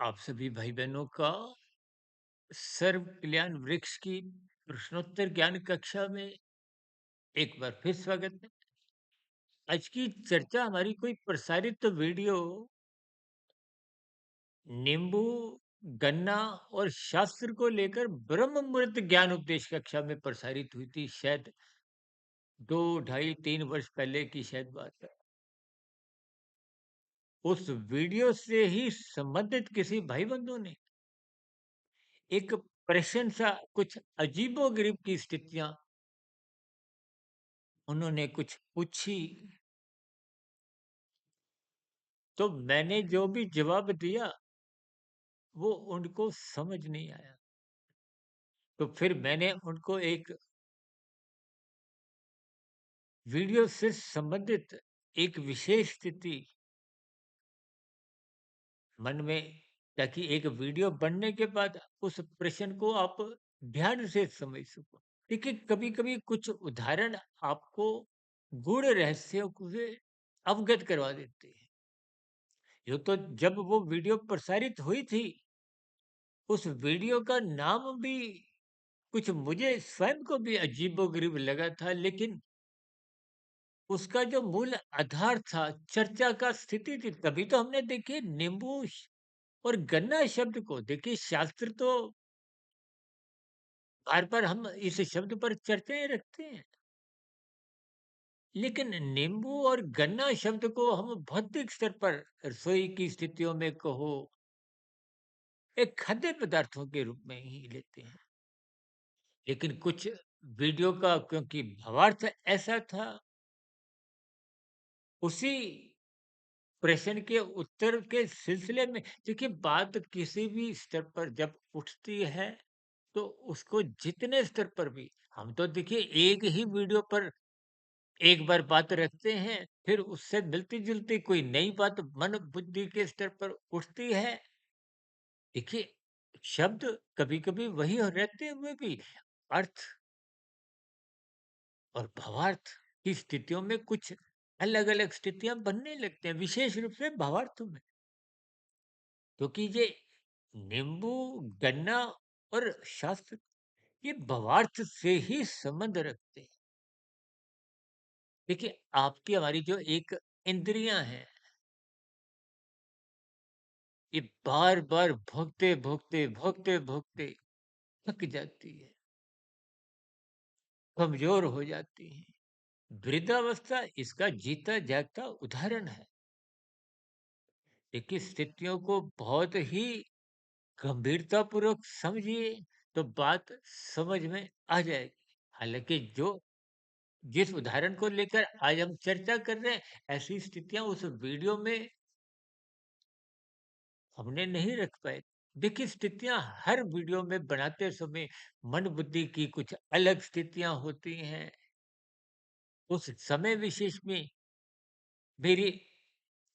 आप सभी भाई बहनों का सर्व कल्याण वृक्ष की प्रश्नोत्तर ज्ञान कक्षा में एक बार फिर स्वागत है। आज की चर्चा हमारी कोई प्रसारित वीडियो नींबू, गन्ना और शास्त्र को लेकर ब्रह्म मुहूर्त ज्ञान उपदेश कक्षा में प्रसारित हुई थी। शायद 2, ढाई, 3 वर्ष पहले की शायद बात है। उस वीडियो से ही संबंधित किसी भाई बंधु ने एक प्रश्न सा कुछ अजीबोगरीब की स्थितियां उन्होंने कुछ पूछी, तो मैंने जो भी जवाब दिया वो उनको समझ नहीं आया। तो फिर मैंने उनको एक वीडियो से संबंधित एक विशेष स्थिति मन में, ताकि एक वीडियो बनने के बाद उस प्रश्न को आप ध्यान से समझ सको। देखिए, कभी-कभी कुछ उदाहरण आपको गूढ़ रहस्यों को से अवगत करवा देते हैं। यूँ तो जब वो वीडियो प्रसारित हुई थी, उस वीडियो का नाम भी कुछ मुझे स्वयं को भी अजीबो-गरीब लगा था, लेकिन उसका जो मूल आधार था, चर्चा का स्थिति थी, तभी तो हमने देखिए नींबू और गन्ना शब्द को, देखिए शास्त्र तो बार-बार हम इस शब्द पर चर्चाएँ रखते हैं, लेकिन नींबू और गन्ना शब्द को हम भौतिक स्तर पर रसोई की स्थितियों में कहो, एक खाद्य पदार्थों के रूप में ही लेते हैं। लेकिन कुछ वीडियो का क्योंकि भावार्थ ऐसा था, उसी प्रश्न के उत्तर के सिलसिले में देखिए, बात किसी भी स्तर पर जब उठती है, तो उसको जितने स्तर पर भी हम तो देखिए एक ही वीडियो पर एक बार बात रखते हैं, फिर उससे मिलती-जुलती कोई नई बात मन बुद्धि के स्तर पर उठती है। देखिए, शब्द कभी-कभी वही रहते हुए भी अर्थ और भावार्थ की स्थितियों में कुछ अलग-अलग स्थितियाँ बनने लगते हैं, विशेष रूप से भावार्थों में। क्योंकि ये नींबू, गन्ना और शास्त्र, ये भावार्थ से ही संबंध रखते हैं। देखिए, आपकी हमारी जो एक इंद्रियां हैं, ये बार बार भोगते भोगते भोगते भोगते थक जाती है, कमजोर हो जाती है। वृद्धावस्था इसका जीता जागता उदाहरण है। देखिए, स्थितियों को बहुत ही गंभीरता पूर्वक समझिए, तो बात समझ में आ जाएगी। हालांकि जो जिस उदाहरण को लेकर आज हम चर्चा कर रहे हैं, ऐसी स्थितियां उस वीडियो में हमने नहीं रख पाए। देखिए, स्थितियां हर वीडियो में बनाते समय मन बुद्धि की कुछ अलग स्थितियां होती हैं। उस समय विशेष में मेरी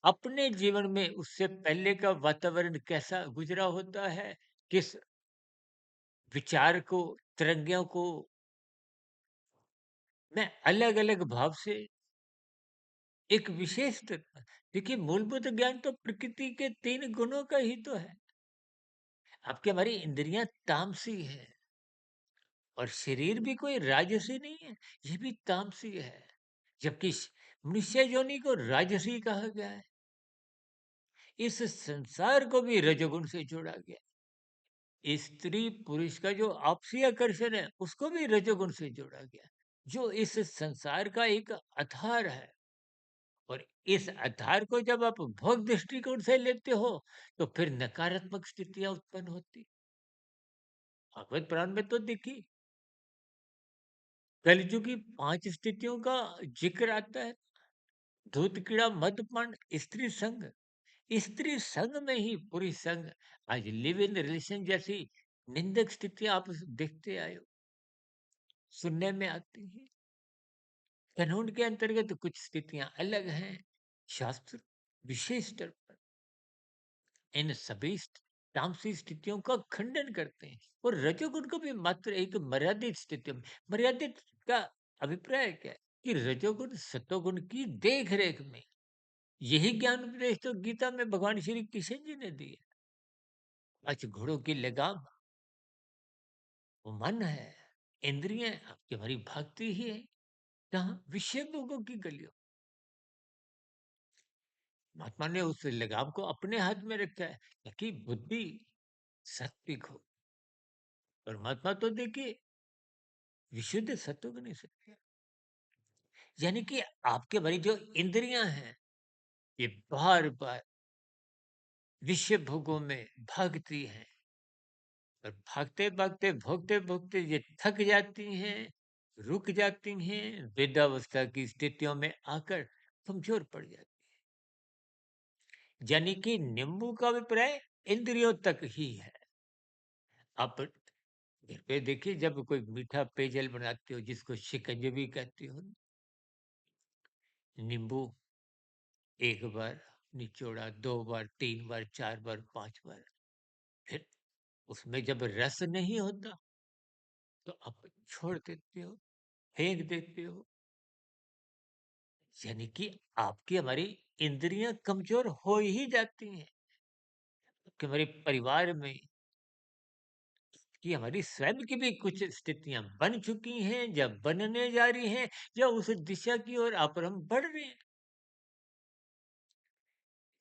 अपने जीवन में उससे पहले का वातावरण कैसा गुजरा होता है, किस विचार को, तरंगियों को मैं अलग अलग भाव से एक विशेष देखिए, मूलभूत ज्ञान तो प्रकृति के 3 गुणों का ही तो है। आपकी हमारी इंद्रियां तामसी है, और शरीर भी कोई राजसी नहीं है, ये भी तामसी है। जबकि मनुष्य योनि को राजसी कहा गया है। इस संसार को भी रजोगुण से जोड़ा गया है। स्त्री पुरुष का जो आपसी आकर्षण है, उसको भी रजोगुण से जोड़ा गया है, जो इस संसार का एक आधार है। और इस आधार को जब आप भोग दृष्टिकोण से लेते हो, तो फिर नकारात्मक स्थितियां उत्पन्न होती। भागवत पुराण में तो देखिए, कलयुग की 5 स्थितियों का जिक्र आता है। धूत कीड़ा, मदपान, स्त्री संग। स्त्री संग में ही पुरुष संग, आज लिव इन रिलेशन जैसी निंदक स्थितियां आप देखते आए हो, सुनने में आती हैं। कानून के अंतर्गत कुछ स्थितियां अलग हैं, शास्त्र विशेष स्तर पर इन सभी तामसी स्थितियों का खंडन करते हैं, और रजोगुण को भी मात्र एक मर्यादित स्थिति में, मर्यादित का अभिप्राय क्या है कि रजोगुण सतोगुण की देख रेख में, यही ज्ञान उपदेश तो गीता में भगवान श्री कृष्ण जी ने दिए। अच्छा, घोड़ों की लगाम, वो मन है, इंद्रियां आपकी हमारी भागती ही है कहाँ, विषय भोगों की गलियों। महात्मा ने उस लगाम को अपने हाथ में रखा है ताकि बुद्धि सात्विक हो। परमात्मा तो देखिए विशुद्ध सत्व नहीं सकते। यानी कि आपके भरी जो इंद्रियां हैं, ये बार बार विषय भोगों में भागती हैं, और भागते भागते भोगते भोगते ये थक जाती हैं, रुक जाती हैं, वृद्धावस्था की स्थितियों में आकर कमजोर पड़ जाती। यानी कि नींबू का अभिप्राय इंद्रियों तक ही है। आप घर पे देखिए, जब कोई मीठा पेयजल बनाते हो जिसको शिकंजवी कहते हो, नींबू एक बार निचोड़ा, दो बार, तीन बार, चार बार, पांच बार, फिर उसमें जब रस नहीं होता तो आप छोड़ देते हो, फेंक देते हो। यानी कि आपकी हमारी इंद्रियां कमजोर हो ही जाती हैं, कि हमारे परिवार में, कि हमारी स्वयं की भी कुछ स्थितियां बन चुकी हैं या बनने जा रही हैं, या उस दिशा की ओर आप और हम बढ़ रहे हैं।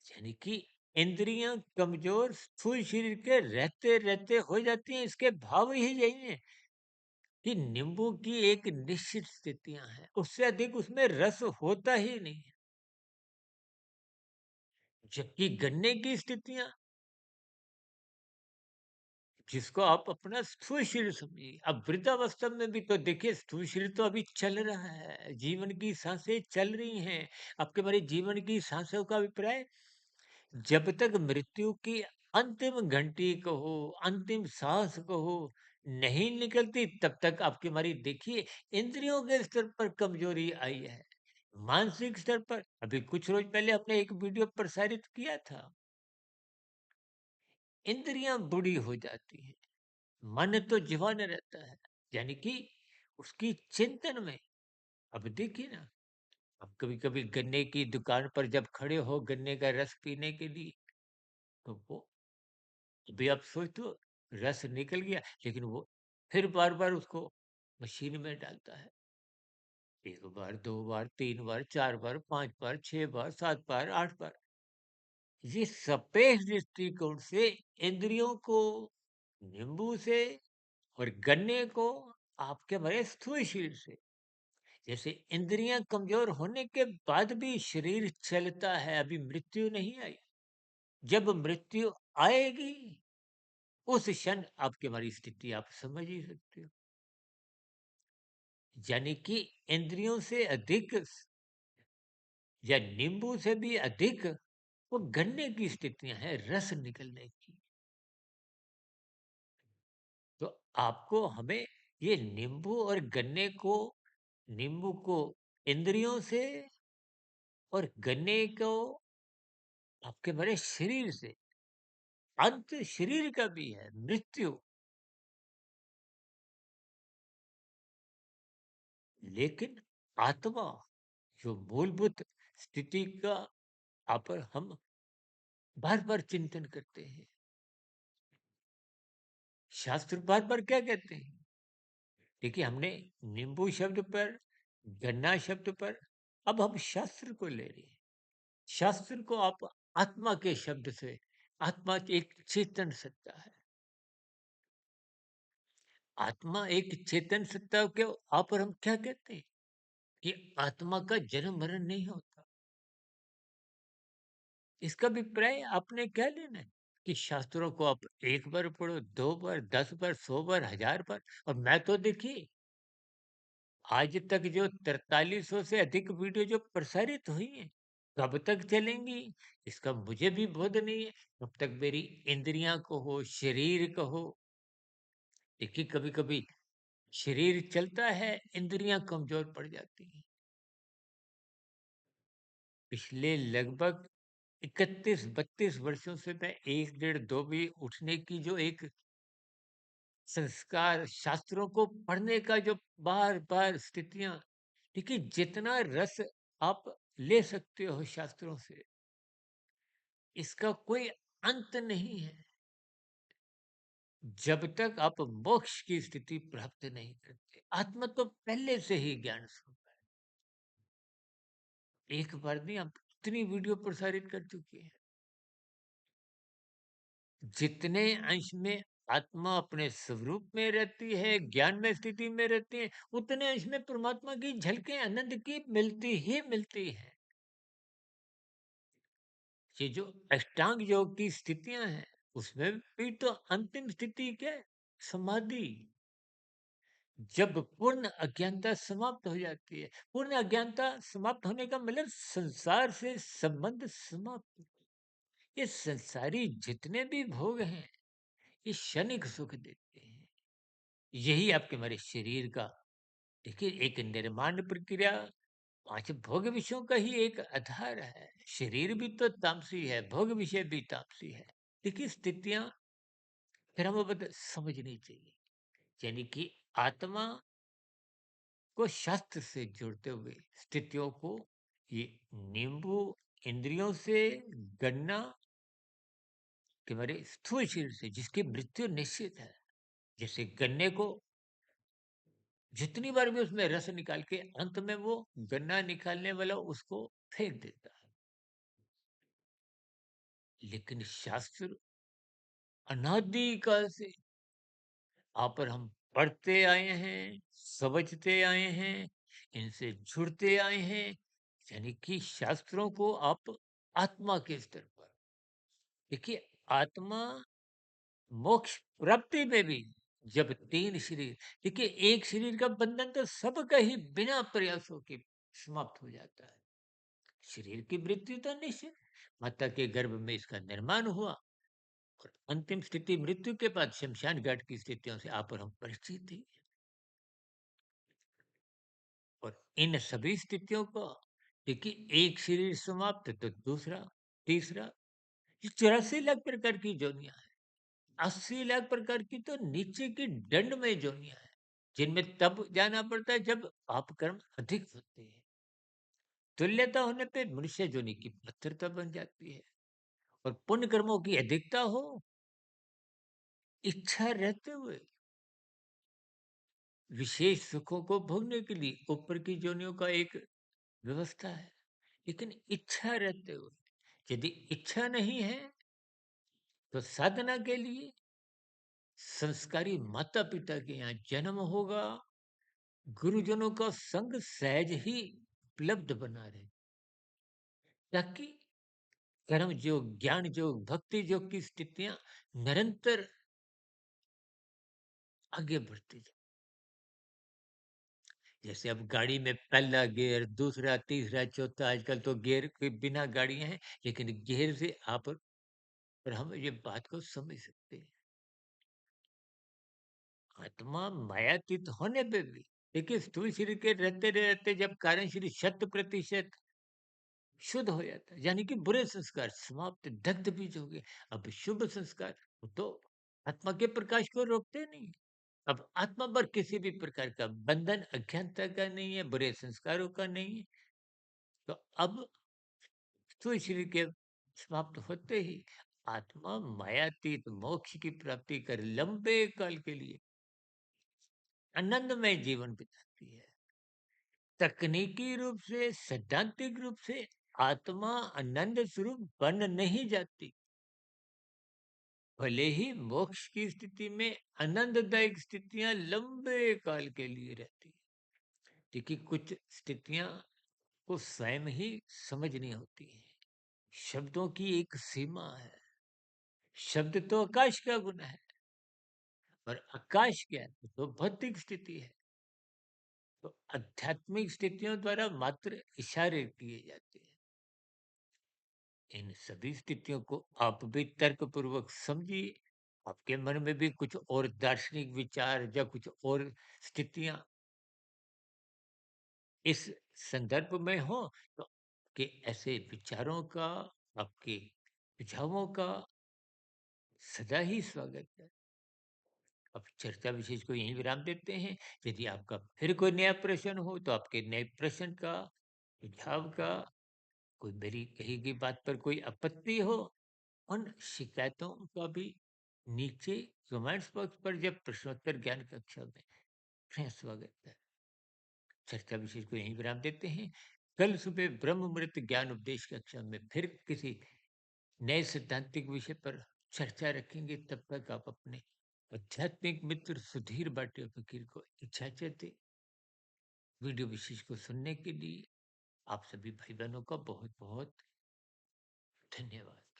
यानी कि इंद्रियां कमजोर स्थूल शरीर के रहते रहते हो जाती हैं। इसके भाव ही यही है कि नींबू की एक निश्चित स्थितियां हैं, उससे अधिक उसमें रस होता ही नहीं है। जबकि गन्ने की स्थितियां, जिसको आप अपना स्थूल शरीर समझिए, अब वृद्धावस्था में भी तो देखिए स्थूल शरीर तो अभी चल रहा है, जीवन की सांसें चल रही हैं। आपके हमारे जीवन की सांसों का अभिप्राय, जब तक मृत्यु की अंतिम घंटी कहो, अंतिम सांस कहो, नहीं निकलती, तब तक आपकी हमारी देखिए इंद्रियों के स्तर पर कमजोरी आई है। मानसिक स्तर पर अभी कुछ रोज पहले हमने एक वीडियो प्रसारित किया था, इंद्रियां बूढ़ी हो जाती हैं, मन तो जवान रहता है। यानी कि उसकी चिंतन में, अब देखिए ना, अब कभी कभी गन्ने की दुकान पर जब खड़े हो गन्ने का रस पीने के लिए, तो वो अभी आप सोचते हो रस निकल गया, लेकिन वो फिर बार बार उसको मशीन में डालता है, एक बार, दो बार, तीन बार, चार बार, पांच बार, छह बार, सात बार, आठ बार। ये सापेक्ष दृष्टिकोण से इंद्रियों को नींबू से और गन्ने को आपके भरे स्थूल शरीर से, जैसे इंद्रियां कमजोर होने के बाद भी शरीर चलता है, अभी मृत्यु नहीं आई। जब मृत्यु आएगी, उस क्षण आपकी हमारी स्थिति आप समझ ही सकते हो। यानी कि इंद्रियों से अधिक या नींबू से भी अधिक वो गन्ने की स्थितियां हैं, रस निकलने की। तो आपको हमें ये नींबू और गन्ने को, नींबू को इंद्रियों से और गन्ने को आपके बड़े शरीर से, अंत शरीर का भी है, मृत्यु। लेकिन आत्मा, जो मूलभूत स्थिति का आप और हम बार बार चिंतन करते हैं, शास्त्र बार बार क्या कहते हैं। देखिए, हमने नींबू शब्द पर, गन्ना शब्द पर, अब हम शास्त्र को ले रहे हैं। शास्त्र को आप आत्मा के शब्द से, आत्मा एक चेतन सत्ता है। आत्मा एक चेतन सत्ता के आप और हम क्या कहते हैं कि आत्मा का जन्म मरण नहीं होता। इसका अभिप्राय आपने क्या लेना है कि शास्त्रों को आप एक बार पढ़ो, दो बार, 10 बार, 100 बार, 1000 बार। और मैं तो देखिए आज तक जो 4300 से अधिक वीडियो जो प्रसारित हुई हैं, कब तक चलेंगी इसका मुझे भी बोध नहीं है। कब तक मेरी इंद्रियां कहो, शरीर कहो, देखिए कभी कभी शरीर चलता है, इंद्रियां कमजोर पड़ जाती हैं। पिछले लगभग 31-32 वर्षों से मैं एक डेढ़ दो बजे उठने की जो एक संस्कार, शास्त्रों को पढ़ने का जो बार बार स्थितियां, देखिए जितना रस आप ले सकते हो शास्त्रों से, इसका कोई अंत नहीं है। जब तक आप मोक्ष की स्थिति प्राप्त नहीं करते, आत्मा तो पहले से ही ज्ञान स्वरूप है। एक बार नहीं, आप कितनी वीडियो प्रसारित कर चुकी है। जितने अंश में आत्मा अपने स्वरूप में रहती है, ज्ञान में स्थिति में रहती है, उतने अंश में परमात्मा की झलकें आनंद की मिलती ही मिलती है। ये जो अष्टांग योग की स्थितियां हैं, उसमें भी तो अंतिम स्थिति क्या है? समाधि। जब पूर्ण अज्ञानता समाप्त हो जाती है, पूर्ण अज्ञानता समाप्त होने का मतलब संसार से संबंध समाप्त। ये संसारी जितने भी भोग हैं, ये क्षणिक सुख देते हैं। यही आपके हमारे शरीर का, देखिए, एक निर्माण प्रक्रिया पांच भोग विषयों का ही एक आधार है। शरीर भी तो तामसी है, भोग विषय भी तामसी है। देखिए, स्थितियां क्रमबद्ध समझनी चाहिए। यानी कि आत्मा को शास्त्र से जोड़ते हुए स्थितियों को, ये नींबू इंद्रियों से, गन्ना के हमारे स्थूल शरीर से जिसकी मृत्यु निश्चित है। जैसे गन्ने को जितनी बार भी उसमें रस निकाल के अंत में वो गन्ना निकालने वाला उसको फेंक देता है, लेकिन शास्त्र अनादिकाल से आप पर हम पढ़ते आए हैं, समझते आए हैं, इनसे जुड़ते आए हैं। यानी कि शास्त्रों को आप आत्मा के स्तर पर देखिए। आत्मा मोक्ष प्राप्ति में भी जब तीन शरीर, देखिए, एक शरीर का बंधन तो सबका ही बिना प्रयासों के समाप्त हो जाता है। शरीर की मृत्यु तो निश्चित, माता के गर्भ में इसका निर्माण हुआ, और अंतिम स्थिति मृत्यु के बाद शमशान घाट की स्थितियों से आप और हम परिचित ही। और इन सभी स्थितियों को देखिए, एक शरीर समाप्त तो दूसरा, तीसरा, ये 84 लाख प्रकार की जोनियां हैं। 80 लाख प्रकार की तो नीचे की दंड में जोनियां हैं, जिनमें तब जाना पड़ता है जब पाप कर्म अधिक होते हैं। तुल्यता होने पे मनुष्य जोनि की पात्रता बन जाती है। और पुण्य कर्मों की अधिकता हो, इच्छा रहते हुए विशेष सुखों को भोगने के लिए ऊपर की जोनियों का एक व्यवस्था है। लेकिन इच्छा रहते हुए, यदि इच्छा नहीं है, तो साधना के लिए संस्कारी माता पिता के यहाँ जन्म होगा, गुरुजनों का संग सहज ही उपलब्ध बना रहे, ताकि कर्म योग, ज्ञान योग, भक्ति योग की स्थितियां निरंतर आगे बढ़ती जाए। जैसे अब गाड़ी में पहला गियर, दूसरा, तीसरा, चौथा, आजकल तो गियर के बिना गाड़ियां हैं, लेकिन गियर से आप और हम ये बात को समझ सकते हैं। आत्मा मायातीत होने पे भी देखिए, स्थूल शरीर के रहते रहते जब कारण शरीर 100% शुद्ध हो जाता है, यानी कि बुरे संस्कार समाप्त, दग्ध बीज हो गए। अब शुभ संस्कार, वो तो आत्मा के प्रकाश को रोकते नहीं। अब आत्मा पर किसी भी प्रकार का बंधन अज्ञानता का नहीं है, बुरे संस्कारों का नहीं है। तो अब स्थूल शरीर के समाप्त होते ही आत्मा मायातीत मोक्ष की प्राप्ति कर लंबे काल के लिए आनंदमय जीवन बिताती है। तकनीकी रूप से, सैद्धांतिक रूप से आत्मा आनंद स्वरूप बन नहीं जाती। भले ही मोक्ष की स्थिति में आनंददायक स्थितियां लंबे काल के लिए रहती है, लेकिन कुछ स्थितियां को स्वयं ही समझनी होती है। शब्दों की एक सीमा है। शब्द तो आकाश का गुना है, और आकाश क्या है? तो भौतिक स्थिति है। तो आध्यात्मिक स्थितियों द्वारा मात्र इशारे किए जाते हैं। इन सभी स्थितियों को आप भी तर्क पूर्वक समझिए। आपके मन में भी कुछ और दार्शनिक विचार या कुछ और स्थितियां इस संदर्भ में हो, तो कि ऐसे विचारों का, आपके सुझावों का सदा ही स्वागत है। अब चर्चा विशेष को यहीं विराम देते हैं। यदि आपका फिर कोई नया प्रश्न हो, तो आपके नए प्रश्न का, सुझाव का, कोई मेरी कही गई बात पर कोई आपत्ति हो, उन शिकायतों का भी नीचे कमेंट्स बॉक्स पर जब प्रश्नोत्तर ज्ञान कक्षा में स्वागत है। चर्चा विशेष को यहीं विराम देते हैं। कल सुबह ब्रह्म मुहूर्त ज्ञान उपदेश कक्षा में फिर किसी नए सिद्धांतिक विषय पर चर्चा रखेंगे। तब तक आप अपने आध्यात्मिक मित्र सुधीर भाटिया फकीर को इजाजत दें। वीडियो विशेष को सुनने के लिए आप सभी भाई बहनों का बहुत बहुत धन्यवाद।